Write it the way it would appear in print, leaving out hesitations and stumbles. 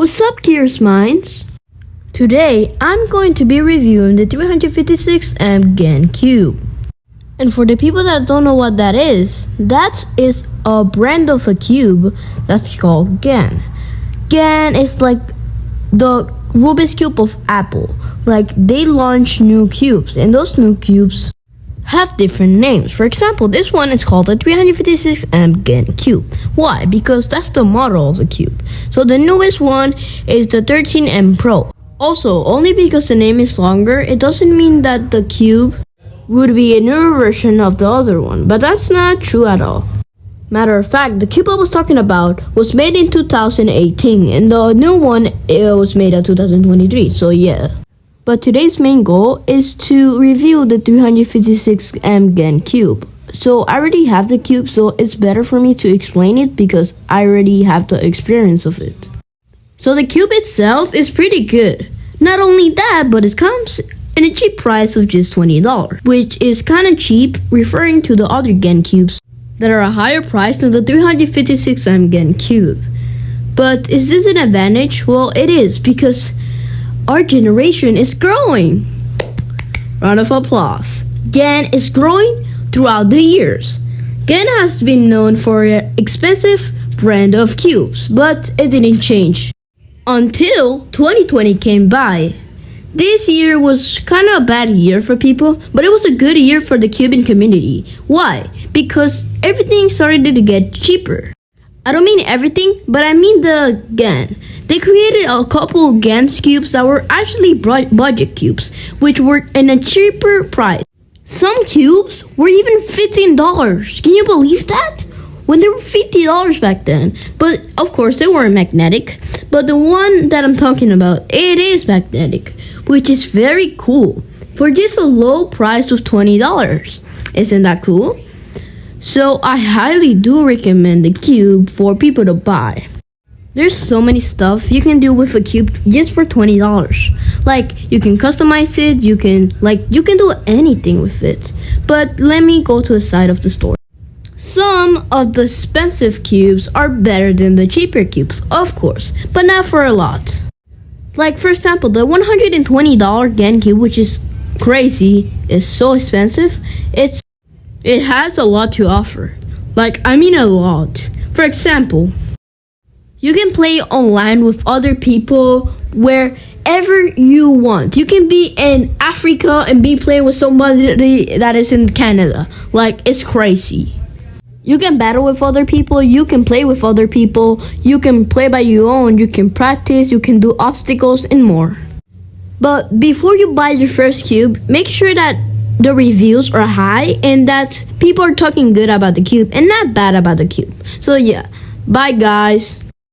What's up, curious minds? Today, I'm going to be reviewing the 356M Gan Cube. And for the people that don't know what that is a brand of a cube that's called Gan. Gan is like the Rubik's Cube of Apple. Like, they launch new cubes, and those new cubes have different names. For example, this one is called the 356M Gan Cube. Why? Because that's the model of the cube. So the newest one is the 13M Pro. Also, only because the name is longer, it doesn't mean that the cube would be a newer version of the other one. But that's not true at all. Matter of fact, the cube I was talking about was made in 2018, and the new one was made in 2023. So yeah. But today's main goal is to review the 356M Gan Cube. So I already have the cube, so it's better for me to explain it because I already have the experience of it. So the cube itself is pretty good. Not only that, but it comes in a cheap price of just $20, which is kind of cheap, referring to the other Gan Cubes that are a higher price than the 356M Gan Cube. But is this an advantage? Well, it is, because our generation is growing. Round of applause. Gan is growing throughout the years. Gan has been known for an expensive brand of cubes, but it didn't change until 2020 came by. This year was kind of a bad year for people, but it was a good year for the cubing community. Why? Because everything started to get cheaper. I don't mean everything, but I mean the Gan. They created a couple Gan cubes that were actually budget cubes, which were in a cheaper price. Some cubes were even $15. Can you believe that? When they were $50 back then. But of course, they weren't magnetic. But the one that I'm talking about, it is magnetic, which is very cool for just a low price of $20. Isn't that cool? So I highly do recommend the cube for people to buy. There's so many stuff you can do with a cube just for $20. Like, you can customize it, you can do anything with it. But let me go to the side of the store. Some of the expensive cubes are better than the cheaper cubes, of course, but not for a lot. Like, for example, the $120 Gan Cube, which is crazy, is so expensive. It has a lot to offer. Like, I mean a lot. For example, you can play online with other people wherever you want. You can be in Africa and be playing with somebody that is in Canada. Like, it's crazy. You can battle with other people, you can play with other people, you can play by your own, you can practice, you can do obstacles and more. But before you buy your first cube, make sure that the reviews are high and that people are talking good about the cube and not bad about the cube. So yeah, bye guys.